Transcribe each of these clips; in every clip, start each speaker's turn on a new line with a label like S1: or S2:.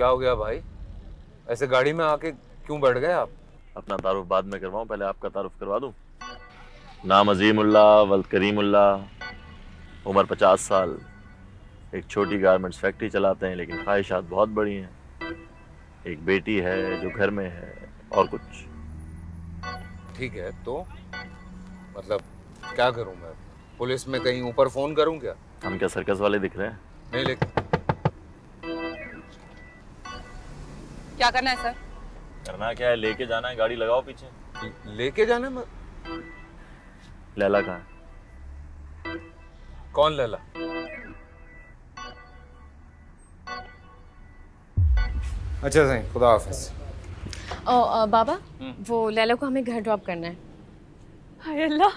S1: क्या हो गया भाई? ऐसे गाड़ी में आके क्यों बैठ गए आप?
S2: अपना तारुफ बाद में करवाऊं, पहले आपका तारुफ करवा दूं। नाम अजीमुल्लाह वल्द करीमुल्लाह, उम्र 50 साल, एक छोटी गारमेंट्स फैक्ट्री चलाते हैं लेकिन ख्वाहिशात बहुत बड़ी हैं। एक बेटी है जो घर में है और कुछ।
S1: ठीक है तो मतलब क्या करूं मैं? पुलिस में कहीं ऊपर फोन करूं क्या?
S2: हम क्या सर्कस वाले दिख रहे हैं?
S1: नहीं लेकिन
S3: क्या करना है सर?
S2: करना क्या है, लेके जाना है, गाड़ी लगाओ पीछे।
S1: लेके जाने में
S2: लैला कहाँ है?
S1: कौन लैला? अच्छा सही, खुदा हाफिज।
S3: बाबा वो लैला को हमें घर ड्रॉप करना है।
S4: हाय अल्लाह,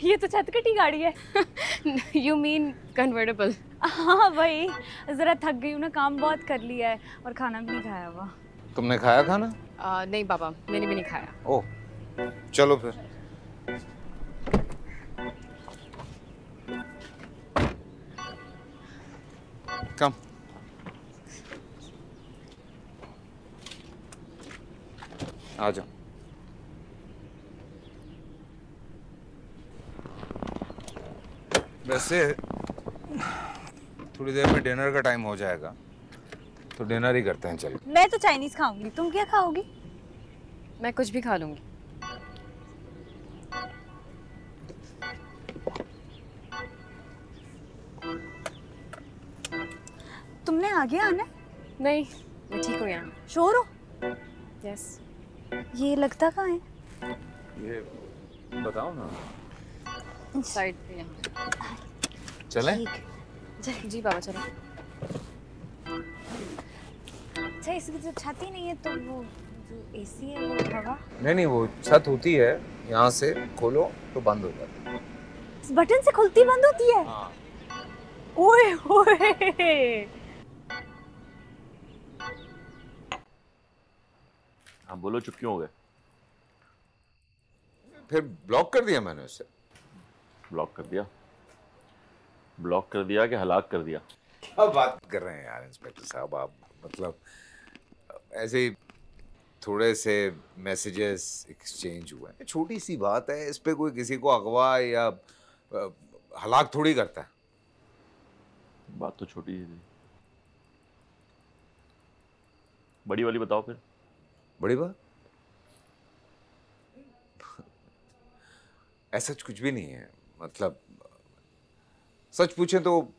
S4: ये तो छतकटी गाड़ी है।
S3: You mean convertible?
S4: हाँ वही, जरा थक गई हूँ ना, काम बहुत कर लिया है और खाना भी नहीं खाया हुआ।
S1: तुमने खाया खाना?
S3: नहीं बाबा, मैंने भी नहीं खाया।
S1: ओह चलो फिर। कम। आ जाओ। वैसे थोड़ी देर में डिनर का टाइम हो जाएगा तो डिनर ही करते हैं। चलो।
S4: मैं तो चाइनीज खाऊंगी, तुम क्या खाओगी?
S3: मैं कुछ भी खा लूंगी।
S4: तुमने आगे आना है?
S3: नहीं, मैं ठीक हूँ यहाँ।
S4: शोर हो?
S3: यस।
S4: ये लगता कहाँ है?
S1: ये बताओ ना।
S3: साइड पे यहाँ।
S1: चलें?
S3: जी बाबा चलो।
S4: अच्छा इसकी जो छत ही नहीं है तो वो जो एसी है वो हवा?
S1: नहीं, वो छत होती है, यहाँ से खोलो तो बंद हो जाती है।
S4: इस बटन से खुलती बंद होती है?
S1: हाँ।
S4: ओए होए।
S2: हाँ बोलो, चुप क्यों हो गए?
S1: फिर ब्लॉक कर दिया मैंने उसे।
S2: ब्लॉक कर दिया? ब्लॉक कर दिया कि हलाक कर दिया?
S1: क्या बात कर रहे हैं यार इंस्पेक्टर साहब आप? मतलब ऐसे ही थोड़े से मैसेजेस एक्सचेंज हुए हैं, छोटी सी बात है, इस पे कोई किसी को अगवा या हलाक थोड़ी करता है।
S2: बात तो छोटी सी थी, बड़ी वाली बताओ फिर।
S1: बड़ी बात? ऐसा कुछ भी नहीं है। मतलब सच पूछे तो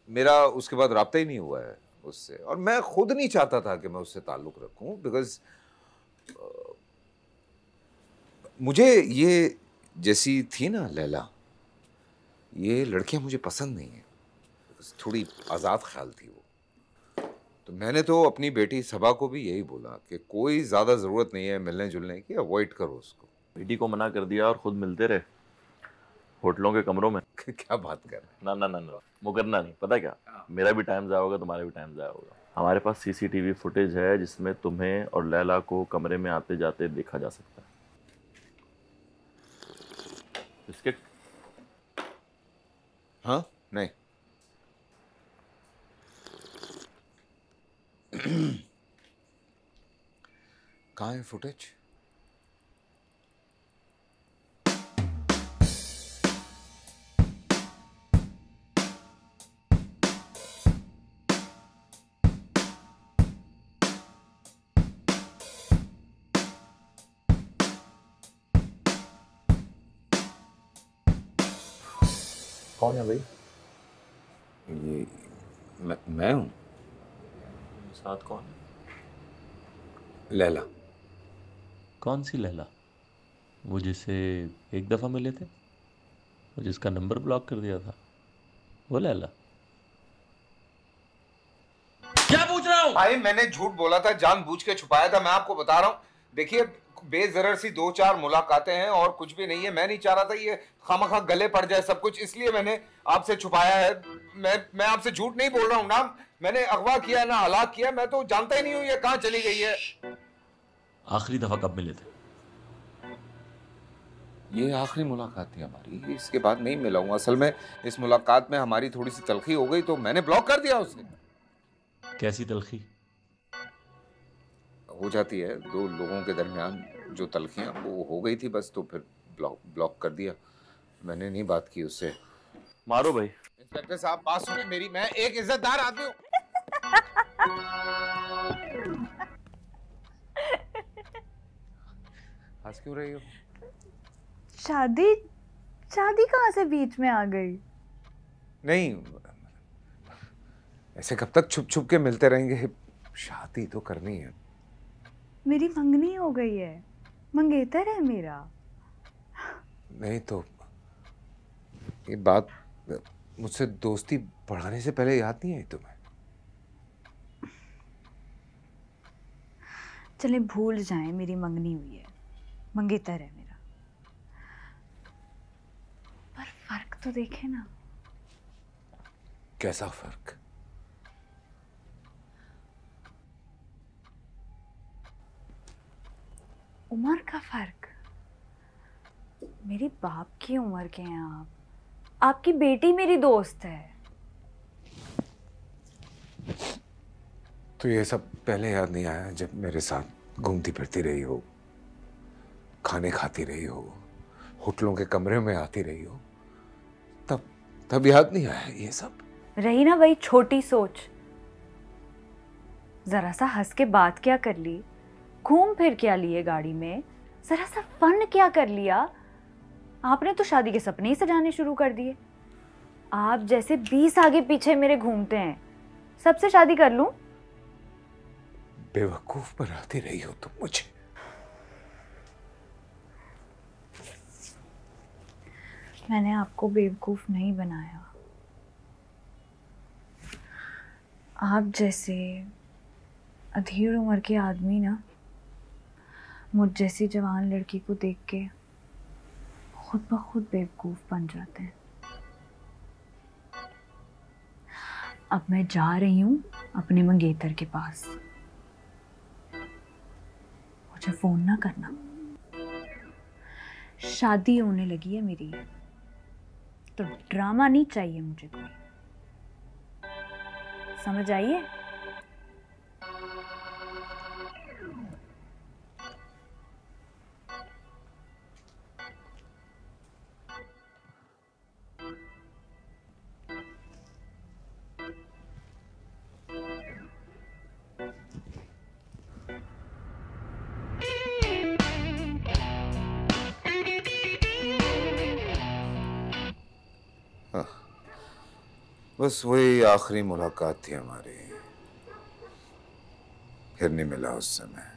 S1: मेरा उसके बाद राब्ता ही नहीं हुआ है उससे, और मैं खुद नहीं चाहता था कि मैं उससे ताल्लुक रखूं, बिकॉज मुझे ये जैसी थी ना लैला, ये लड़कियां मुझे पसंद नहीं है। थोड़ी आज़ाद ख्याल थी वो। तो मैंने तो अपनी बेटी सबा को भी यही बोला कि कोई ज़्यादा ज़रूरत नहीं है मिलने जुलने की, अवॉइड करो उसको।
S2: बेटी को मना कर दिया और खुद मिलते रहे होटलों के कमरों में।
S1: क्या बात कर रहे हैं?
S2: ना ना ना ना, मुकरना नहीं। पता क्या, मेरा भी टाइम ज़ाया होगा, तुम्हारा भी टाइम ज़ाया होगा। हमारे पास सीसीटीवी फुटेज है जिसमें तुम्हें और लैला को कमरे में आते जाते देखा जा सकता है। बिस्किट?
S1: हाँ नहीं। कहाँ है फुटेज?
S2: कौन है भाई?
S1: ये मैं हूँ।
S2: साथ कौन है?
S1: लैला।
S5: कौन सी लैला? वो जिसे एक दफ़ा मिले थे, वो जिसका नंबर ब्लॉक कर दिया था, वो लैला?
S2: क्या पूछ रहा हूँ?
S1: भाई मैंने झूठ बोला था, जानबूझ के छुपाया था, मैं आपको बता रहा हूँ। देखिए बेजरर सी 2-4 मुलाकातें हैं और कुछ भी नहीं है। मैं नहीं चाह रहा था ये खामखा गले पड़ जाए सब कुछ, इसलिए मैंने आपसे छुपाया है। मैं आपसे झूठ नहीं बोल रहा हूँ ना। मैंने अगवा किया ना हलाक किया, मैं तो जानता ही नहीं हूँ ये कहाँ चली गई है।
S5: आखिरी दफ़ा कब मिले थे?
S1: ये आखिरी मुलाकात थी हमारी, इसके बाद नहीं मिला हूँ। असल में इस मुलाकात में हमारी थोड़ी सी तलखी हो गई तो मैंने ब्लॉक कर दिया उसे।
S5: कैसी तलखी?
S1: हो जाती है, दो लोगों के दरमियान जो तलखियाँ वो हो गई थी बस, तो फिर ब्लॉक कर दिया। मैंने नहीं बात की उससे।
S2: मारो भाई।
S1: इंस्पेक्टर साहब बात सुनिए मेरी, मैं एक इज्जतदार आदमी हूँ। हंस क्यों रही हो?
S4: शादी शादी कहाँ से बीच में आ गई?
S1: नहीं, ऐसे कब तक छुप छुप के मिलते रहेंगे? शादी तो करनी है।
S4: मेरी मंगनी हो गई है, मंगेतर है मेरा।
S1: नहीं तो ये बात मुझसे दोस्ती बढ़ाने से पहले याद नहीं आई तुम्हें?
S4: चले भूल जाएं, मेरी मंगनी हुई है, मंगेतर है मेरा। पर फर्क तो देखे ना।
S1: कैसा फर्क?
S4: उम्र का फर्क। मेरी बाप की उम्र के हैं आप, आपकी बेटी मेरी दोस्त है।
S1: तो ये सब पहले याद नहीं आया जब मेरे साथ घूमती फिरती रही हो, खाने खाती रही हो, होटलों के कमरे में आती रही हो, तब याद नहीं आया ये सब?
S4: रही ना वही छोटी सोच। जरा सा हंस के बात क्या कर ली, घूम फिर क्या लिए गाड़ी में, जरा सा फन क्या कर लिया। आपने तो शादी के सपने ही सजाने शुरू कर दिए। आप जैसे 20 आगे पीछे मेरे घूमते हैं, सबसे शादी कर लूं?
S1: बेवकूफ बनाती रही हो तुम मुझे।
S4: मैंने आपको बेवकूफ नहीं बनाया। आप जैसे अधेड़ उम्र के आदमी ना मुझ जैसी जवान लड़की को देख के खुद ब खुद बेवकूफ बन जाते हैं। अब मैं जा रही हूँ अपने मंगेतर के पास। मुझे फोन ना करना, शादी होने लगी है मेरी, तो ड्रामा नहीं चाहिए मुझे कोई। समझ आइए?
S1: बस वही आखिरी मुलाकात थी हमारी, फिर नहीं मिला उस समय।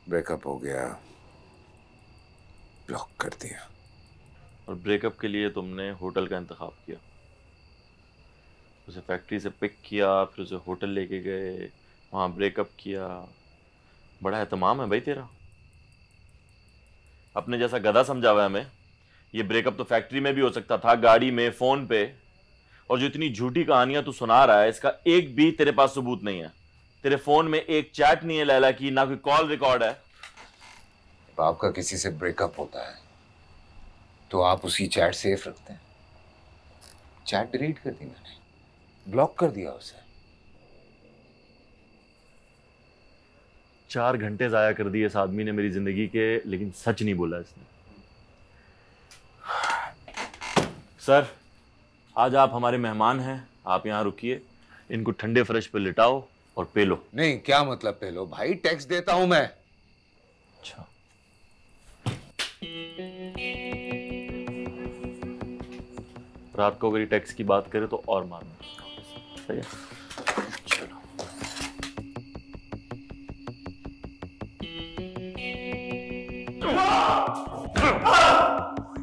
S1: ब्रेकअप हो गया, ब्लॉक कर दिया।
S2: और ब्रेकअप के लिए तुमने होटल का इंतखाब किया, उसे फैक्ट्री से पिक किया, फिर उसे होटल लेके गए, वहाँ ब्रेकअप किया। बड़ा एहतमाम है भाई तेरा। अपने जैसा गधा समझा हुआ है हमें। ये ब्रेकअप तो फैक्ट्री में भी हो सकता था, गाड़ी में, फोन पे। और जो इतनी झूठी कहानियां तू सुना रहा है, इसका एक भी तेरे पास सबूत नहीं है। तेरे फोन में एक चैट नहीं है लैला की, ना कोई कॉल रिकॉर्ड है।
S1: आपका किसी से ब्रेकअप होता है तो आप उसी चैट सेफ रखते हैं। चैट डिलीट कर दी मैंने, ब्लॉक कर दिया उसे।
S2: 4 घंटे जाया कर दिए इस आदमी ने मेरी जिंदगी के, लेकिन सच नहीं बोला इसने। सर, आज आप हमारे मेहमान हैं, आप यहाँ रुकिए, इनको ठंडे फर्श पे लिटाओ और पे लो।
S1: नहीं, क्या मतलब पे लो भाई? टैक्स देता हूं मैं।
S2: अच्छा, रात को अगर ये टैक्स की बात करे तो और मारना। सही है, चलो।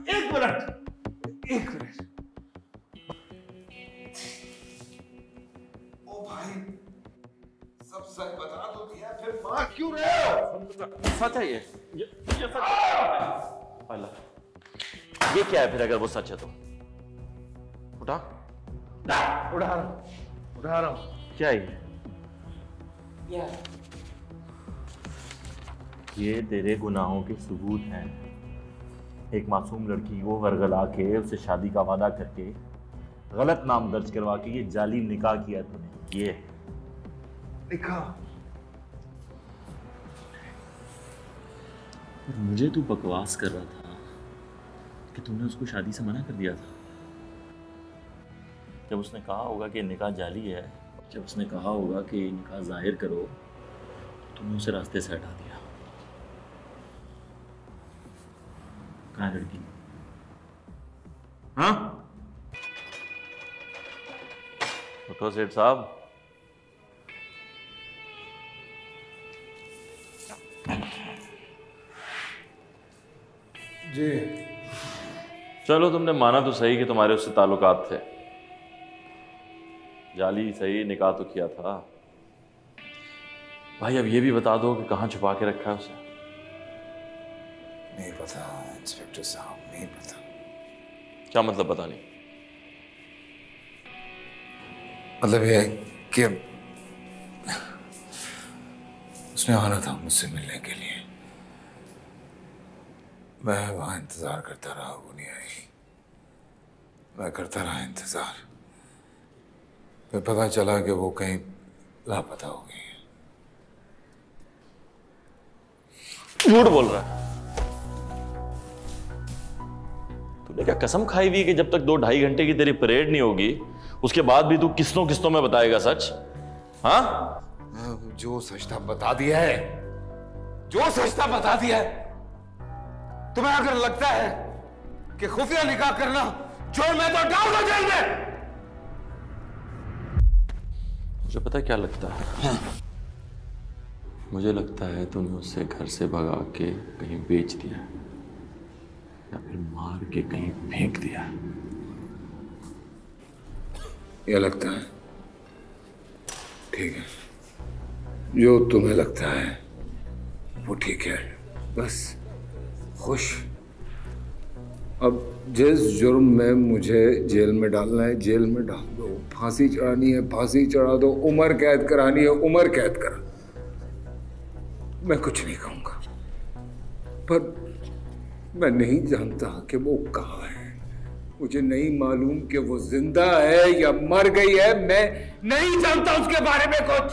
S1: एक मिनट। ओ भाई, सब सच बता तो दिया, फिर मार क्यों रहे हो?
S2: सच है ये सच है। अल्लाह, ये क्या है फिर अगर वो सच है तो? उठा
S1: उठा रहा हूं।
S2: क्या है ये तेरे गुनाहों के सबूत हैं। एक मासूम लड़की को वरगला के उसे शादी का वादा करके गलत नाम दर्ज करवा के ये जाली निकाह किया तूने। ये और मुझे तू बकवास कर रहा था कि तुमने उसको शादी से मना कर दिया था। जब उसने कहा होगा कि निकाह जाली है, जब उसने कहा होगा कि निकाह जाहिर करो, तो तुमने उसे रास्ते से हटा दिया। कहाँ है लड़की? हाँ उठो सेठ साहब।
S1: जी
S2: चलो, तुमने माना तो सही कि तुम्हारे उससे ताल्लुकात थे। जाली सही, निकाह तो किया था। भाई अब ये भी बता दो कि कहाँ छुपा के रखा है उसे?
S1: नहीं पता इंस्पेक्टर साहब, नहीं पता।
S2: क्या मतलब पता नहीं?
S1: मतलब ये है कि उसने आना था मुझसे मिलने के लिए। मैं वहां इंतजार करता रहा, वो नहीं आई। मैं करता रहा इंतजार, फिर पता चला कि वो कहीं लापता हो गई है।
S2: झूठ बोल रहा है। तूने क्या कसम खाई हुई है कि जब तक 2-2.5 घंटे की तेरी परेड नहीं होगी उसके बाद भी तू किस्तों किस्तों में बताएगा सच? हाँ
S1: जो सच था बता दिया है, जो सच था बता दिया है। तुम्हें अगर लगता है कि खुफिया निकाह करना जोर में तो डाल दो जेल में।
S2: मुझे पता है क्या लगता है? मुझे लगता है तूने उसे घर से भगा के कहीं बेच दिया या फिर मार के कहीं फेंक दिया।
S1: यह लगता है? ठीक है, जो तुम्हें लगता है वो ठीक है। बस खुश। अब जिस जुर्म में मुझे जेल में डालना है जेल में डाल दो, फांसी चढ़ानी है फांसी चढ़ा दो, उम्र कैद करानी है उम्र कैद करा। मैं कुछ नहीं कहूंगा, पर मैं नहीं जानता कि वो कहाँ है। मुझे नहीं मालूम कि वो जिंदा है या मर गई है। मैं नहीं जानता उसके बारे में कुछ।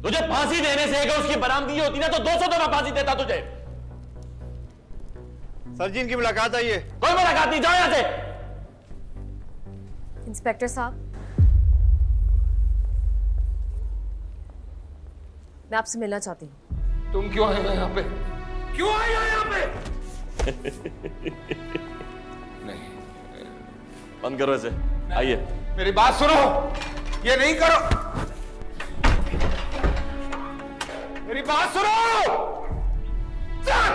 S2: तुझे फांसी देने से अगर उसकी बरामदगी होती ना तो 200 दफा फांसी देता तुझे।
S6: सर जी इनकी मुलाकात आई है।
S2: कोई मुलाकात नहीं, जाओ यहां से।
S3: इंस्पेक्टर साहब, मैं आपसे मिलना चाहती हूँ।
S1: तुम क्यों आए हो यहाँ पे? क्यों आए हो यहाँ पे? नहीं,
S2: बंद करो इसे, आइए।
S1: मेरी बात सुनो, ये नहीं करो। मेरी बात सुनो। चल!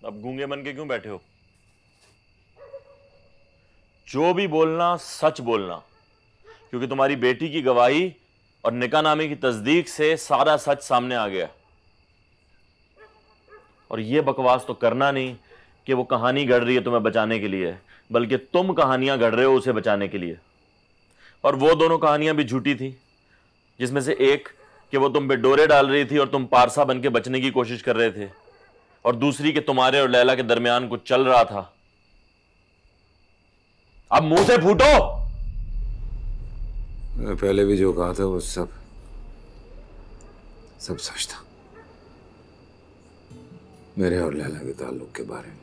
S2: अब गूंगे बन के क्यों बैठे हो? जो भी बोलना सच बोलना, क्योंकि तुम्हारी बेटी की गवाही और निकाहनामे की तस्दीक से सारा सच सामने आ गया। और यह बकवास तो करना नहीं कि वो कहानी गढ़ रही है तुम्हें बचाने के लिए, बल्कि तुम कहानियां गढ़ रहे हो उसे बचाने के लिए। और वो दोनों कहानियां भी झूठी थी, जिसमें से एक कि वो तुम पे डोरे डाल रही थी और तुम पारसा बन के बचने की कोशिश कर रहे थे, और दूसरी कि तुम्हारे और लैला के दरमियान कुछ चल रहा था। अब मुंह से फूटो।
S1: मैं पहले भी जो कहा था वो सब सच था, मेरे और लैला के ताल्लुक के बारे में।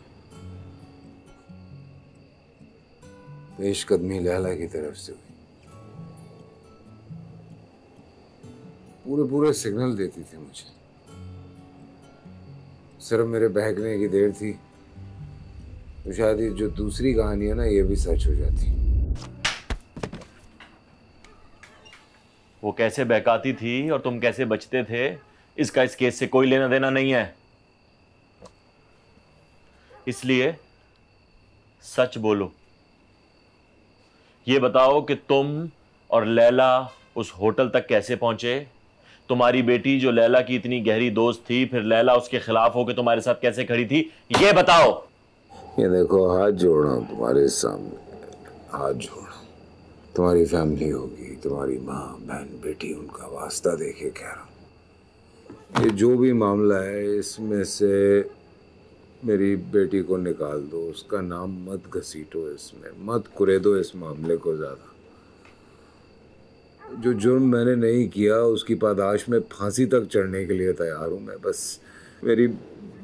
S1: पेशकदमी लैला की तरफ से हुई, पूरे सिग्नल देती थी मुझे। सिर्फ मेरे बहकने की देर थी तो शायद ये जो दूसरी कहानी है ना, ये भी सच हो जाती।
S2: वो कैसे बहकाती थी और तुम कैसे बचते थे, इसका इस केस से कोई लेना देना नहीं है। इसलिए सच बोलो। ये बताओ कि तुम और लैला उस होटल तक कैसे पहुंचे। तुम्हारी बेटी जो लैला की इतनी गहरी दोस्त थी, फिर लैला उसके खिलाफ होकर तुम्हारे साथ कैसे खड़ी थी, ये बताओ।
S1: ये देखो, हाथ जोड़ रहा हूं तुम्हारे सामने, हाथ जोड़ रहा हूं। तुम्हारी फैमिली होगी, तुम्हारी माँ बहन बेटी, उनका वास्ता देके कह रहा हूं, ये जो भी मामला है इसमें से मेरी बेटी को निकाल दो, उसका नाम मत घसीटो, इसमें मत कुरेदो इस मामले को ज़्यादा। जो जुर्म मैंने नहीं किया उसकी पादाश में फांसी तक चढ़ने के लिए तैयार हूँ मैं। बस मेरी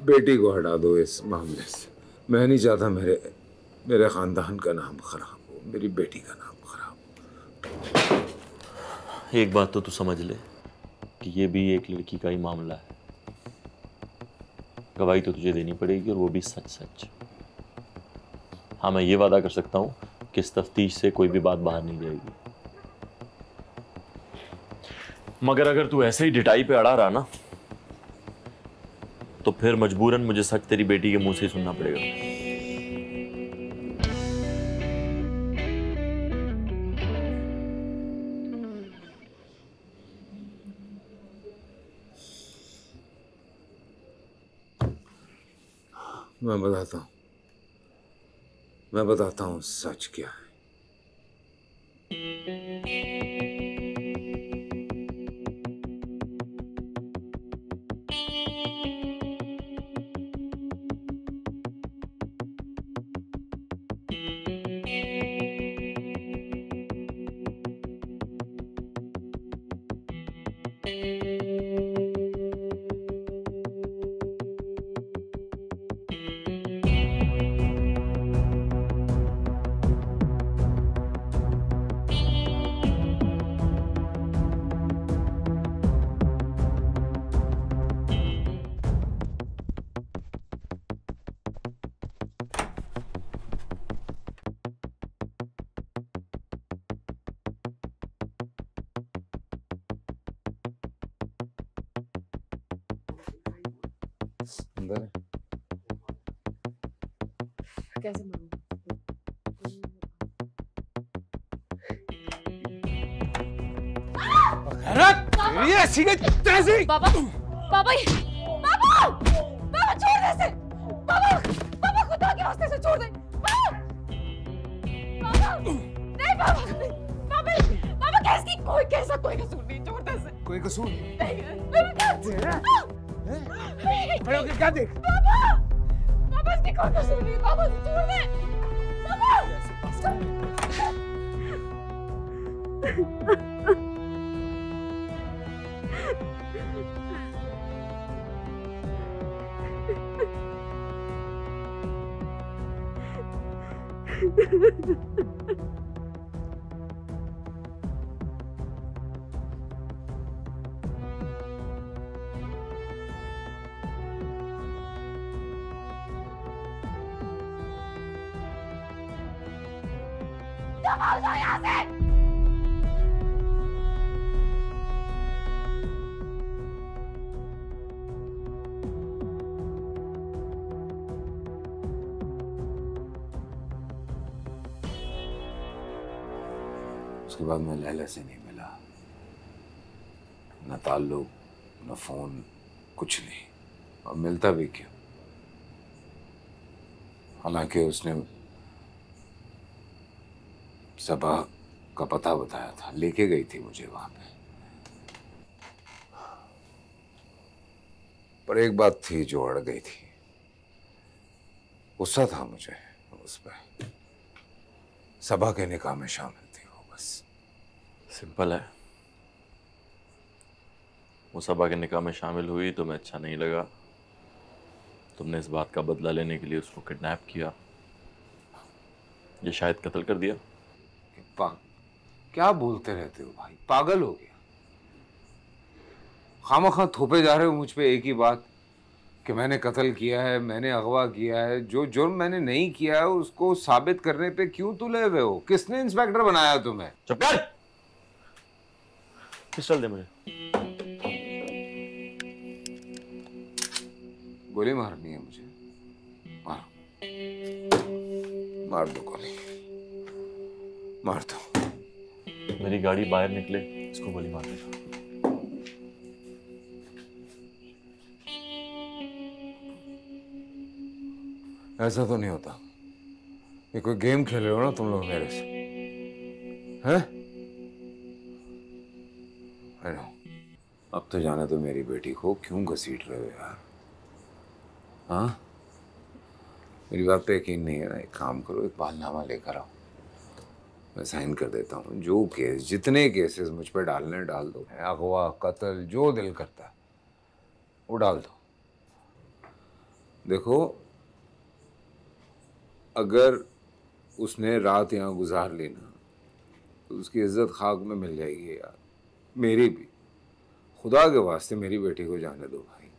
S1: बेटी को हटा दो इस मामले से। मैं नहीं चाहता मेरे ख़ानदान का नाम ख़राब हो, मेरी बेटी का नाम ख़राब हो।
S2: एक बात तो तू समझ ले कि ये भी एक लड़की का ही मामला है। गवाही तो तुझे देनी पड़ेगी, और वो भी सच सच। हाँ, मैं ये वादा कर सकता हूँ कि इस तफ्तीश से कोई भी बात बाहर नहीं जाएगी। मगर अगर तू ऐसे ही डिटाई पे अड़ा रहा ना, तो फिर मजबूरन मुझे सच तेरी बेटी के मुंह से ही सुनना पड़ेगा।
S1: मैं बताता हूँ सच क्या है। अंदर है।
S3: कैसे मालूम?
S1: ये ऐसी के तैसी।
S3: बाबा बाबा बाबा बाबा छोड़ दे इसे। बाबा बाबा खुदा के वास्ते से छोड़ दे। बाबा नहीं बाबा बाबा बाबा कैसी कोई कैसा कोई कसूर नहीं, छोड़ दे इसे।
S1: कोई कसूर
S3: खड़े होकर क्या देख? बाबा बाबा इसकी कोई कसूर नहीं, बाबा छोड़ दे। भाग जाओ यहाँ से।
S1: उसके बाद मैं लैला से नहीं मिला, न ताल्लुक न फोन, कुछ नहीं। और मिलता भी क्यों? हालांकि उसने सबा का पता बताया था, लेके गई थी मुझे वहां पे। पर एक बात थी जो अड़ गई थी, गुस्सा था मुझे उस पर। सबा के निकाह में शामिल थी वो, बस।
S2: सिंपल है, वो सबा के निकाह में शामिल हुई तो मैं अच्छा नहीं लगा। तुमने इस बात का बदला लेने के लिए उसको किडनैप किया, ये शायद कत्ल कर दिया।
S1: क्या बोलते रहते हो भाई, पागल हो गया? खामखा थोपे जा रहे हो मुझ पे एक ही बात कि मैंने कत्ल किया है, मैंने अगवा किया है। जो जुर्म मैंने नहीं किया है उसको साबित करने पे क्यों तुले हुए हो? किसने इंस्पेक्टर बनाया तुम्हें?
S2: चुप कर, पिस्टल दे मुझे।
S1: गोली मारनी है मुझे? मार दो गोली, मार दो।
S2: मेरी गाड़ी बाहर निकले, इसको गोली मार देगा।
S1: ऐसा तो नहीं होता, ये कोई गेम खेल रहे हो ना तुम लोग मेरे से, हैं? अब तो जाने दो मेरी बेटी को, क्यों घसीट रहे हो यार? हाँ, मेरी बात पे यकीन नहीं है ना, एक काम करो, एक बालनामा लेकर आओ, मैं साइन कर देता हूँ। जो केस, जितने केसेस मुझ पर डालने डाल दो, अगवा कत्ल जो दिल करता है वो डाल दो। देखो अगर उसने रात यहाँ गुजार ली ना तो उसकी इज्जत खाक में मिल जाएगी यार, मेरी भी। खुदा के वास्ते मेरी बेटी को जाने दो भाई।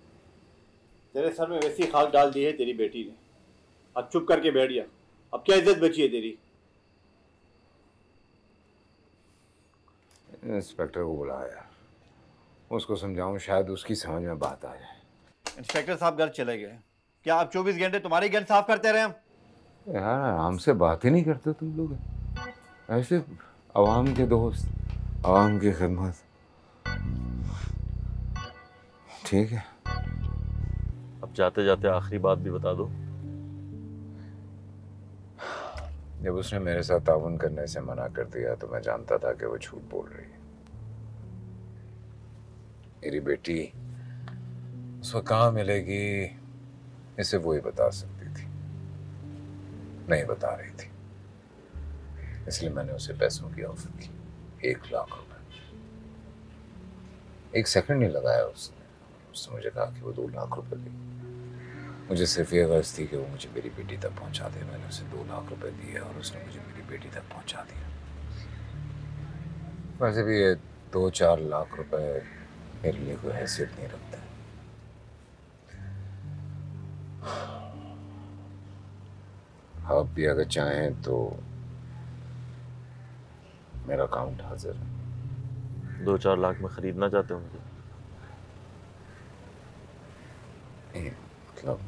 S6: तेरे सर में वैसी खाक डाल दी है तेरी बेटी ने, अब चुप करके बैठ गया। अब क्या इज्जत बची है तेरी?
S1: इंस्पेक्टर को बुलाया यार, उसको समझाऊं, शायद उसकी समझ में बात आ जाए।
S6: इंस्पेक्टर साहब घर चले गए, क्या आप 24 घंटे तुम्हारी घर साफ करते रहे? हम
S1: यार आराम से बात ही नहीं करते तुम लोग, ऐसे आवाम के दोस्त, आवाम की खिदमत। ठीक है,
S2: अब जाते जाते आखिरी बात भी बता दो।
S1: जब उसने मेरे साथ ताउन करने से मना कर दिया तो मैं जानता था कि वो झूठ बोल रही है। मेरी बेटी उस वक्त कहाँ मिलेगी इसे वो ही बता सकती थी, नहीं बता रही थी, इसलिए मैंने उसे पैसों की ऑफर की, 1 लाख रुपए। 1 सेकंड नहीं लगाया उसने मुझे कहा कि वो 2 लाख रुपए दे। मुझे सिर्फ ये गर्ज थी कि वो मुझे मेरी बेटी तक पहुंचा दे। मैंने उसे 2 लाख रुपए दिए और उसने मुझे मेरी बेटी तक पहुंचा दिया। वैसे भी ये 2-4 लाख रुपए मेरे लिए कोई हैसियत नहीं रखता है। आप भी अगर चाहें तो मेरा अकाउंट हाजिर है।
S2: 2-4 लाख में खरीदना चाहते हो मुझे?
S1: मतलब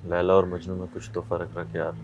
S2: लैला और मजनू में कुछ तो फर्क रख यार।